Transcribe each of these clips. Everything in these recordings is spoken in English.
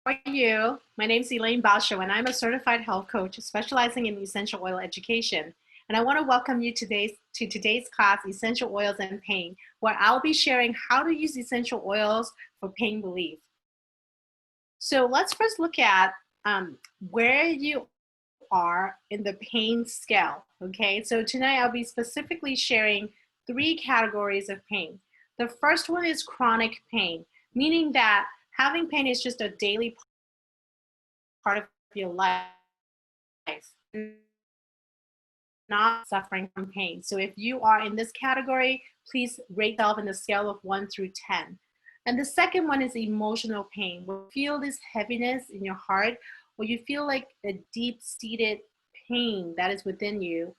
are you? My name is Elaine Basho, and I'm a certified health coach specializing in essential oil education. And I want to welcome you to today's class, Essential Oils and Pain, where I'll be sharing how to use essential oils for pain relief. So let's first look at where you are in the pain scale. Okay, so tonight I'll be specifically sharing three categories of pain. The first one is chronic pain, meaning that having pain is just a daily part of your life, not suffering from pain. So if you are in this category, please rate yourself in the scale of 1 through 10. And the second one is emotional pain, where you feel this heaviness in your heart, or you feel like a deep-seated pain that is within you,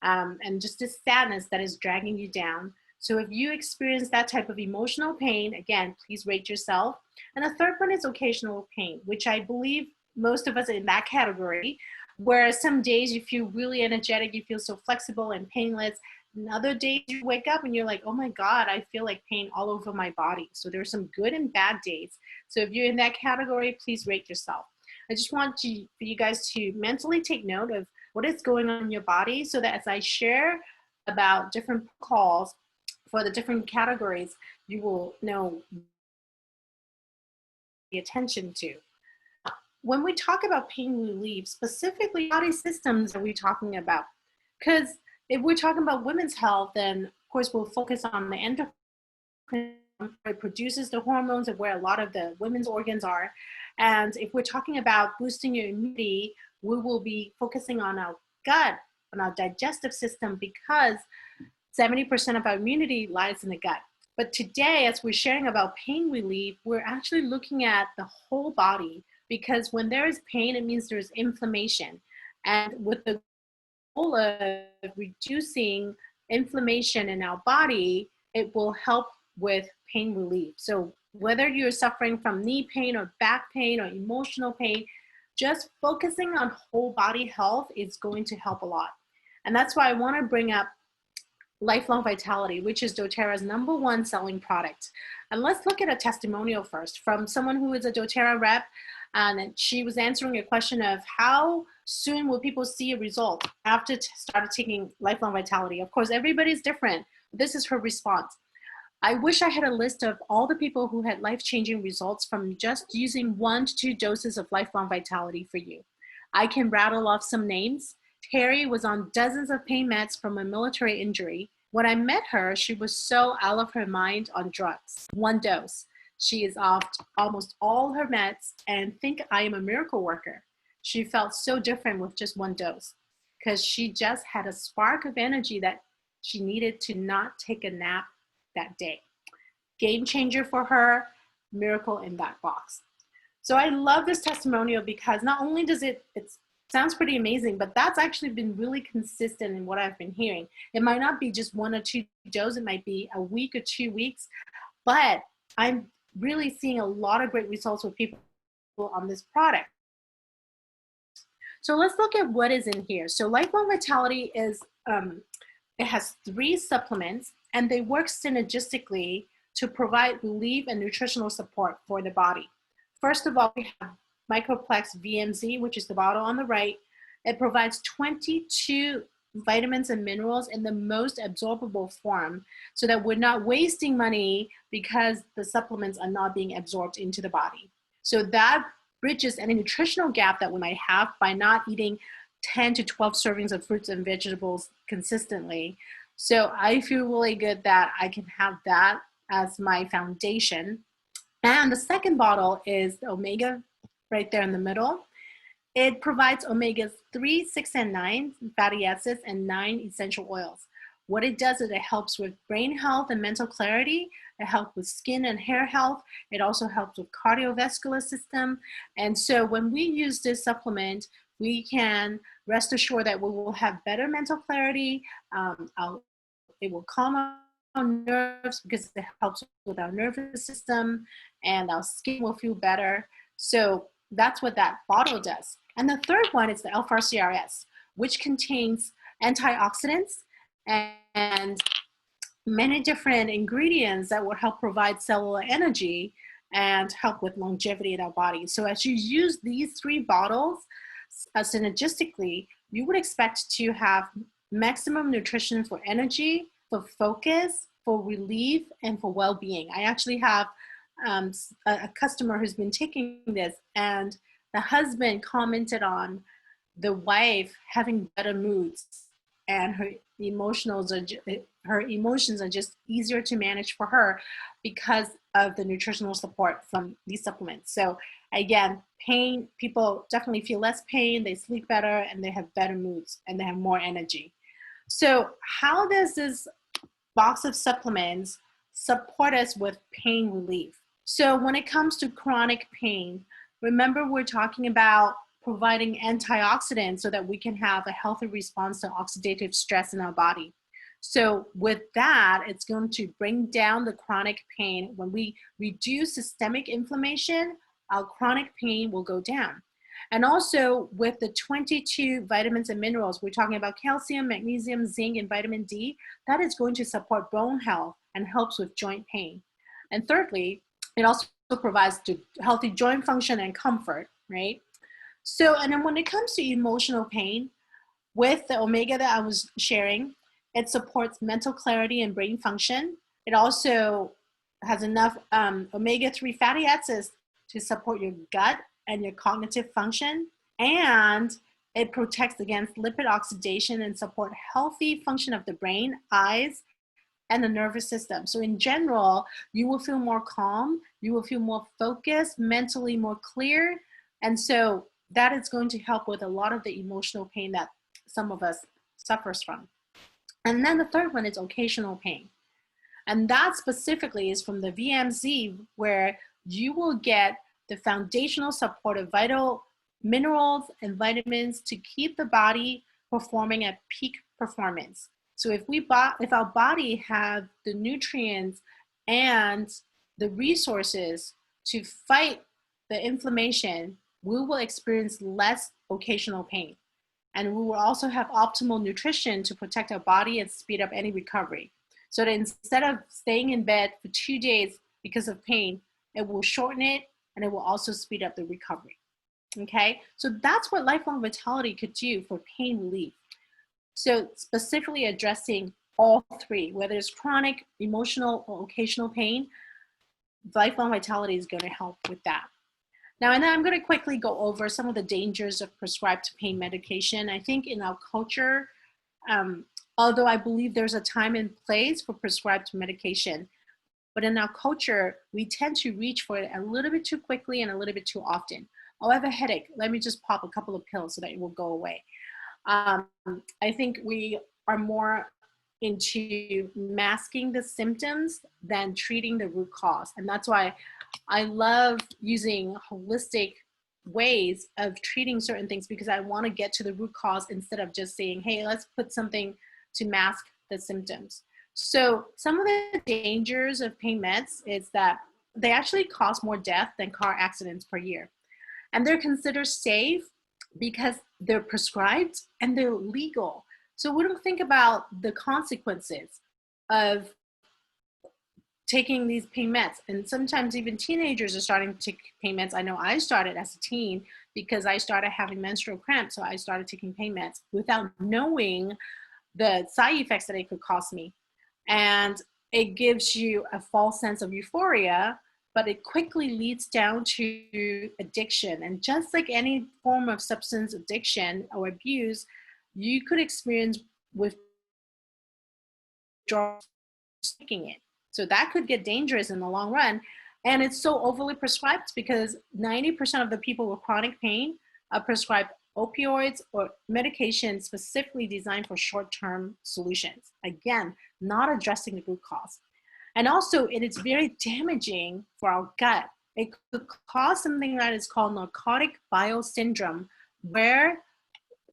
and just this sadness that is dragging you down. So if you experience that type of emotional pain, again, please rate yourself. And the third one is occasional pain, which I believe most of us are in that category, where some days you feel really energetic, you feel so flexible and painless. And other days you wake up and you're like, oh my God, I feel like pain all over my body. So there's some good and bad days. So if you're in that category, please rate yourself. I just want for you guys to mentally take note of what is going on in your body, so that as I share about different calls for the different categories, you will know the attention to. When we talk about pain relief, specifically body systems are we talking about? Because if we're talking about women's health, then of course we'll focus on the endocrine. It produces the hormones of where a lot of the women's organs are. And if we're talking about boosting your immunity, we will be focusing on our gut, on our digestive system, because 70% of our immunity lies in the gut. But today, as we're sharing about pain relief, we're actually looking at the whole body, because when there is pain, it means there's inflammation. And with the goal of reducing inflammation in our body, it will help with pain relief. So whether you're suffering from knee pain or back pain or emotional pain, just focusing on whole body health is going to help a lot. And that's why I want to bring up Lifelong Vitality, which is doTERRA's #1 selling product. And let's look at a testimonial first from someone who is a doTERRA rep, and she was answering a question of how soon will people see a result after started taking Lifelong Vitality. Of course, everybody's different. This is her response. I wish I had a list of all the people who had life-changing results from just using 1 to 2 doses of Lifelong Vitality for you. I can rattle off some names. Terry was on dozens of pain meds from a military injury. When I met her, she was so out of her mind on drugs. 1 dose. She is off almost all her meds and think I am a miracle worker. She felt so different with just 1 dose, because she just had a spark of energy that she needed to not take a nap that day. Game changer for her, miracle in that box. So I love this testimonial because not only does it sounds pretty amazing, but that's actually been really consistent in what I've been hearing. It might not be just 1 or 2 doses, it might be a week or 2 weeks, but I'm really seeing a lot of great results with people on this product. So let's look at what is in here. So Lifelong Vitality is, it has 3 supplements, and they work synergistically to provide relief and nutritional support for the body. First of all, we have Microplex VMZ, which is the bottle on the right. It provides 22 vitamins and minerals in the most absorbable form, so that we're not wasting money because the supplements are not being absorbed into the body. So that bridges any nutritional gap that we might have by not eating 10 to 12 servings of fruits and vegetables consistently. So I feel really good that I can have that as my foundation. And the second bottle is the Omega, right there in the middle. It provides omegas 3, 6, and 9 fatty acids and 9 essential oils. What it does is it helps with brain health and mental clarity. It helps with skin and hair health. It also helps with cardiovascular system. And so when we use this supplement, we can rest assured that we will have better mental clarity. It will calm our nerves because it helps with our nervous system, and our skin will feel better. So that's what that bottle does. And the third one is the L4CRS, which contains antioxidants and many different ingredients that will help provide cellular energy. and help with longevity in our body. So as you use these 3 bottles synergistically, you would expect to have maximum nutrition for energy, for focus, for relief, and for well-being. I actually have a customer who's been taking this, and the husband commented on the wife having better moods, and her emotions are just easier to manage for her because of the nutritional support from these supplements. So again, pain, people definitely feel less pain, they sleep better, and they have better moods, and they have more energy. So how does this box of supplements support us with pain relief? So when it comes to chronic pain, remember we're talking about providing antioxidants so that we can have a healthy response to oxidative stress in our body. So with that, it's going to bring down the chronic pain. When we reduce systemic inflammation, our chronic pain will go down. And also with the 22 vitamins and minerals, we're talking about calcium, magnesium, zinc, and vitamin D, that is going to support bone health and helps with joint pain. And thirdly, it also provides healthy joint function and comfort, right? So, and then when it comes to emotional pain, with the omega that I was sharing, it supports mental clarity and brain function. It also has enough omega-3 fatty acids to support your gut and your cognitive function. And it protects against lipid oxidation and support healthy function of the brain, eyes, and the nervous system. So in general, you will feel more calm, you will feel more focused, mentally more clear. And so that is going to help with a lot of the emotional pain that some of us suffers from. And then the third one is occasional pain. And that specifically is from the VMZ, where you will get the foundational support of vital minerals and vitamins to keep the body performing at peak performance. So if our body have the nutrients and the resources to fight the inflammation, we will experience less occasional pain. And we will also have optimal nutrition to protect our body and speed up any recovery. So that instead of staying in bed for 2 days because of pain, it will shorten it, and it will also speed up the recovery. Okay, so that's what Lifelong Vitality could do for pain relief. So specifically addressing all 3, whether it's chronic, emotional, or occasional pain, Lifelong Vitality is going to help with that. Now, and then I'm going to quickly go over some of the dangers of prescribed pain medication. I think in our culture, although I believe there's a time and place for prescribed medication, but in our culture, we tend to reach for it a little bit too quickly and a little bit too often. Oh, I have a headache. Let me just pop a couple of pills so that it will go away. I think we are more into masking the symptoms than treating the root cause. And that's why I love using holistic ways of treating certain things, because I want to get to the root cause instead of just saying, hey, let's put something to mask the symptoms. So some of the dangers of pain meds is that they actually cause more death than car accidents per year. And they're considered safe because they're prescribed and they're legal. So we don't think about the consequences of taking these pain meds. And sometimes even teenagers are starting to take pain meds. I know I started as a teen because I started having menstrual cramps. So I started taking pain meds without knowing the side effects that it could cause me. And it gives you a false sense of euphoria, but it quickly leads down to addiction. And just like any form of substance addiction or abuse, you could experience withdrawal taking it. So that could get dangerous in the long run. And it's so overly prescribed because 90% of the people with chronic pain are prescribed opioids or medications specifically designed for short-term solutions. Again, not addressing the root cause. And also, it is very damaging for our gut. It could cause something that is called narcotic bile syndrome, where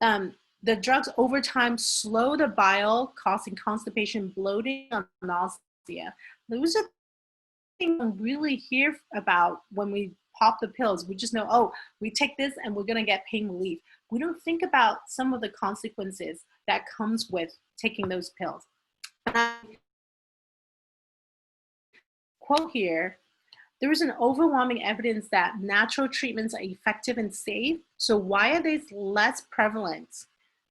the drugs over time slow the bile, causing constipation, bloating, and nausea. Those are things we really hear about when we pop the pills. We just know, oh, we take this and we're going to get pain relief. We don't think about some of the consequences that comes with taking those pills. Quote here, there is an overwhelming evidence that natural treatments are effective and safe. So why are they less prevalent?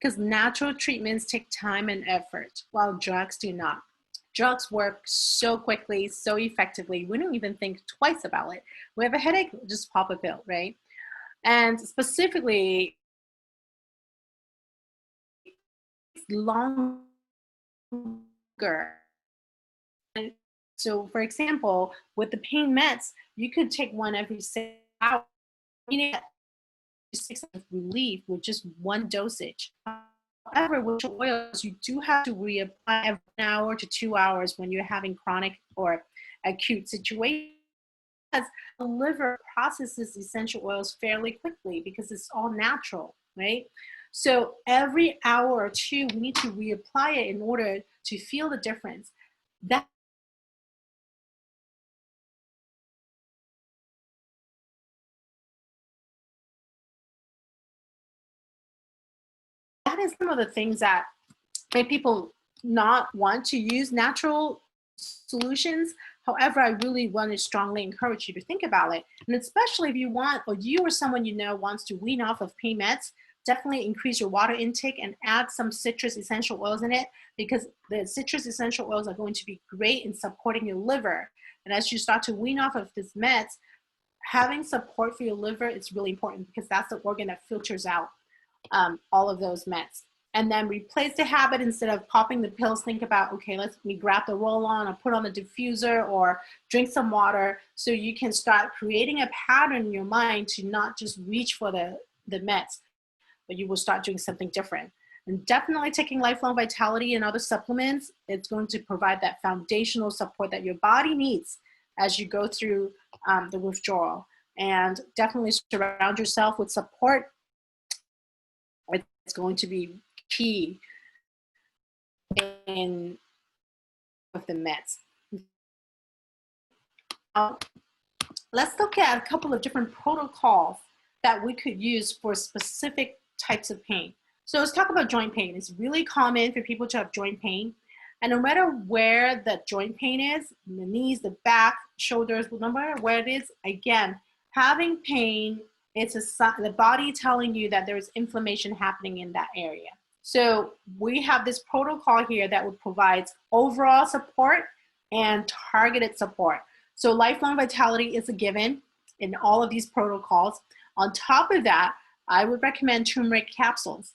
Because natural treatments take time and effort, while drugs do not. Drugs work so quickly, so effectively, we don't even think twice about it. We have a headache, just pop a pill, right? And specifically, longer. So, for example, with the pain meds, you could take one every 6 hours. You need 6 hours relief with just one dosage. However, with your oils, you do have to reapply every 1 hour to 2 hours when you're having chronic or acute situations. Because the liver processes essential oils fairly quickly because it's all natural, right? So every hour or two, we need to reapply it in order to feel the difference. That that is some of the things that make people not want to use natural solutions. However, I really want to strongly encourage you to think about it. And especially if you want, or you or someone you know wants to wean off of pain meds, definitely increase your water intake and add some citrus essential oils in it, because the citrus essential oils are going to be great in supporting your liver. And as you start to wean off of these meds, having support for your liver is really important, because that's the organ that filters out all of those meds. And then replace the habit. Instead of popping the pills, think about, okay, let's me grab the roll-on or put on the diffuser or drink some water, so you can start creating a pattern in your mind to not just reach for the meds, but you will start doing something different. And definitely taking Lifelong Vitality and other supplements, it's going to provide that foundational support that your body needs as you go through the withdrawal. And definitely surround yourself with support. It's going to be key in of the meds. Let's look at a couple of different protocols that we could use for specific types of pain. So let's talk about joint pain. It's really common for people to have joint pain. And no matter where the joint pain is, the knees, the back, shoulders, no matter where it is, again, having pain, it's the body telling you that there is inflammation happening in that area. So we have this protocol here that would provide overall support and targeted support. So Lifelong Vitality is a given in all of these protocols. On top of that, I would recommend turmeric capsules.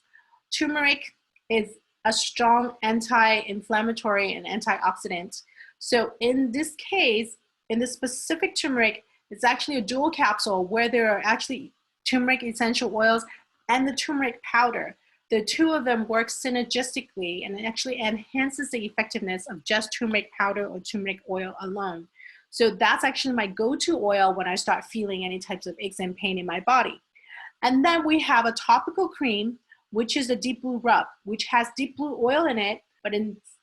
Turmeric is a strong anti-inflammatory and antioxidant. So in this case, in this specific turmeric, it's actually a dual capsule where there are actually turmeric essential oils and the turmeric powder. The two of them work synergistically, and it actually enhances the effectiveness of just turmeric powder or turmeric oil alone. So that's actually my go-to oil when I start feeling any types of aches and pain in my body. And then we have a topical cream, which is a deep blue rub, which has deep blue oil in it, but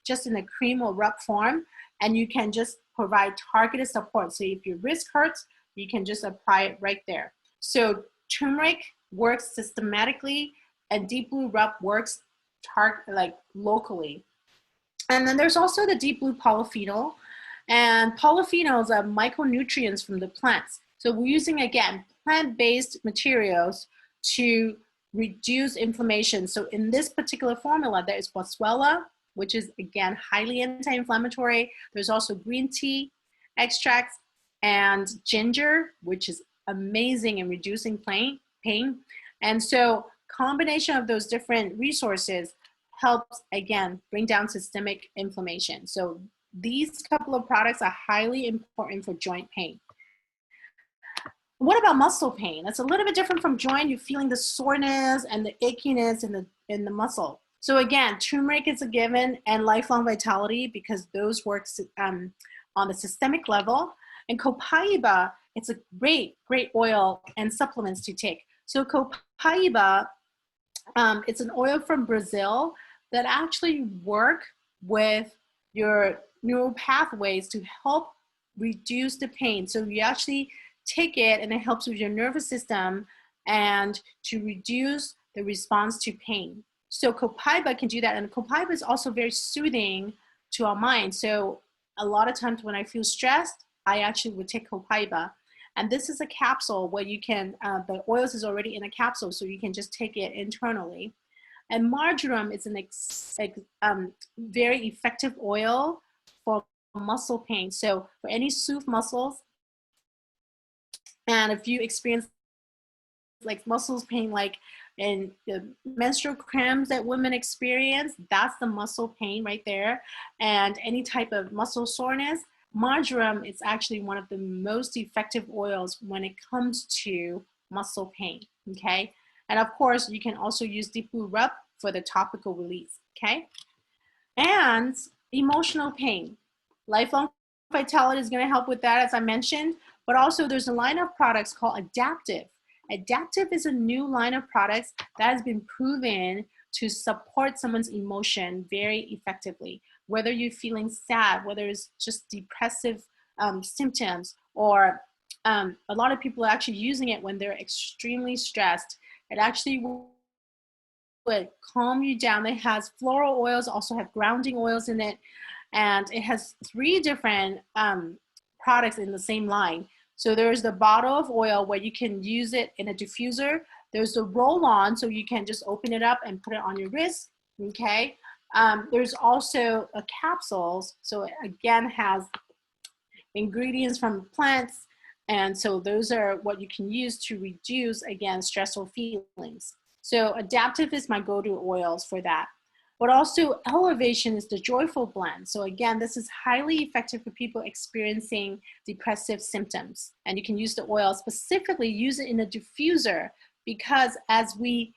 just in a cream or rub form. And you can just provide targeted support. So if your wrist hurts, you can just apply it right there. So turmeric works systematically, and deep blue rub works locally. And then there's also the deep blue polyphenol. And polyphenols are micronutrients from the plants. So we're using, again, plant-based materials to reduce inflammation. So in this particular formula, there is boswellia, which is, again, highly anti-inflammatory. There's also green tea extracts and ginger, which is amazing in reducing pain. And so combination of those different resources helps, again, bring down systemic inflammation. So these couple of products are highly important for joint pain. What about muscle pain? That's a little bit different from joint. You're feeling the soreness and the achiness in the muscle. So again, turmeric is a given, and Lifelong Vitality, because those work on the systemic level. And copaiba, it's a great oil and supplements to take. So copaiba, it's an oil from Brazil that actually work with your neural pathways to help reduce the pain. So you actually take it and it helps with your nervous system and to reduce the response to pain. So copaiba can do that, and copaiba is also very soothing to our mind. So a lot of times when I feel stressed, I actually would take copaiba. And this is a capsule where you can, the oils is already in a capsule, so you can just take it internally. And marjoram is an very effective oil for muscle pain. So for any soothe muscles, and if you experience like muscles pain, like in the menstrual cramps that women experience, that's the muscle pain right there. And any type of muscle soreness, marjoram is actually one of the most effective oils when it comes to muscle pain, okay? And of course, you can also use Deep Blue Rub for the topical release, okay? And emotional pain. Lifelong Vitality is gonna help with that, as I mentioned, but also there's a line of products called Adaptive. Adaptive is a new line of products that has been proven to support someone's emotion very effectively. Whether you're feeling sad, whether it's just depressive symptoms, or a lot of people are actually using it when they're extremely stressed. It actually would calm you down. It has floral oils, also have grounding oils in it, and it has 3 different products in the same line. So there's the bottle of oil where you can use it in a diffuser. There's the roll-on, so you can just open it up and put it on your wrist, okay? There's also a capsules, so it again has ingredients from plants, and so those are what you can use to reduce, again, stressful feelings. So Adaptive is my go-to oils for that. But also Elevation is the joyful blend. So again, this is highly effective for people experiencing depressive symptoms. And you can use the oil, specifically use it in a diffuser, because as we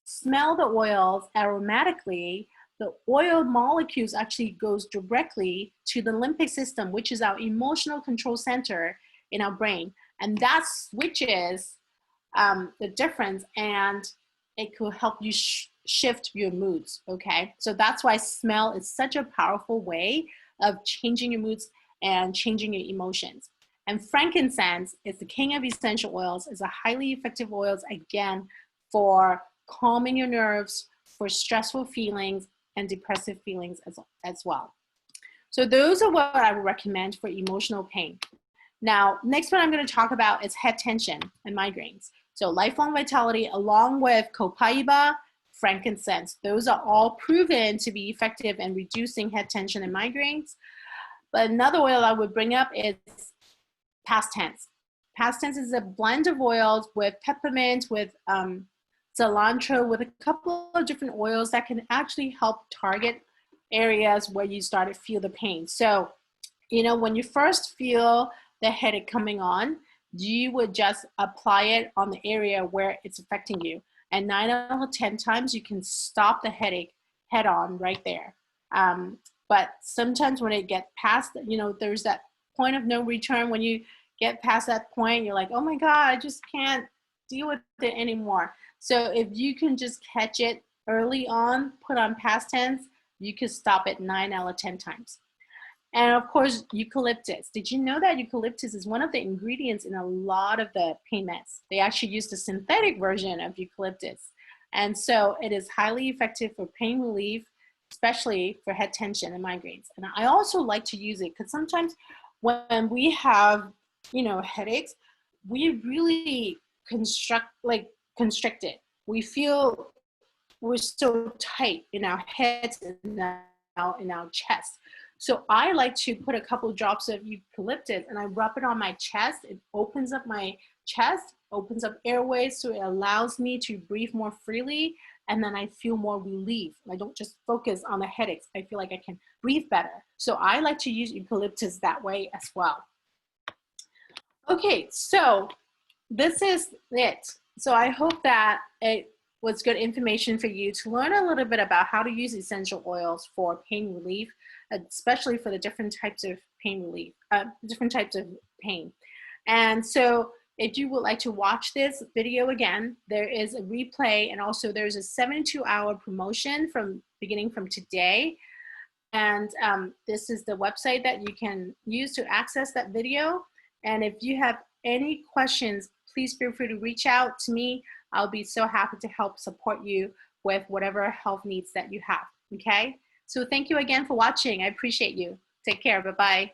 smell the oils aromatically, the oil molecules actually goes directly to the limbic system, which is our emotional control center in our brain. And that switches the difference, and it could help you shift your moods, okay? So that's why smell is such a powerful way of changing your moods and changing your emotions. And frankincense is the king of essential oils, is a highly effective oils, again, for calming your nerves, for stressful feelings and depressive feelings as well. So those are what I would recommend for emotional pain. Now, next one I'm going to talk about is head tension and migraines. So Lifelong Vitality, along with copaiba, frankincense, those are all proven to be effective in reducing head tension and migraines. But another oil I would bring up is Past Tense. Past Tense is a blend of oils with peppermint, with cilantro, with a couple of different oils that can actually help target areas where you start to feel the pain. So, you know, when you first feel the headache coming on, you would just apply it on the area where it's affecting you. And 9 out of 10 times you can stop the headache head on right there. But sometimes when it gets past, you know, there's that point of no return. When you get past that point, you're like, oh my God, I just can't deal with it anymore. So if you can just catch it early on, put on Past Tense, you can stop it 9 out of 10 times. And of course, eucalyptus. Did you know that eucalyptus is one of the ingredients in a lot of the pain meds? They actually use the synthetic version of eucalyptus. And so it is highly effective for pain relief, especially for head tension and migraines. And I also like to use it because sometimes when we have, you know, headaches, we really constricted. We feel we're so tight in our heads and in our chest. So I like to put a couple of drops of eucalyptus and I rub it on my chest. It opens up my chest, opens up airways, so it allows me to breathe more freely, and then I feel more relief. I don't just focus on the headaches. I feel like I can breathe better. So I like to use eucalyptus that way as well. Okay, so this is it. So I hope that it was good information for you to learn a little bit about how to use essential oils for pain relief, especially for the different types of pain relief, different types of pain. And so if you would like to watch this video again, there is a replay, and also there's a 72-hour promotion beginning from today. And this is the website that you can use to access that video. And if you have any questions, please feel free to reach out to me. I'll be so happy to help support you with whatever health needs that you have, okay? So thank you again for watching. I appreciate you. Take care, bye-bye.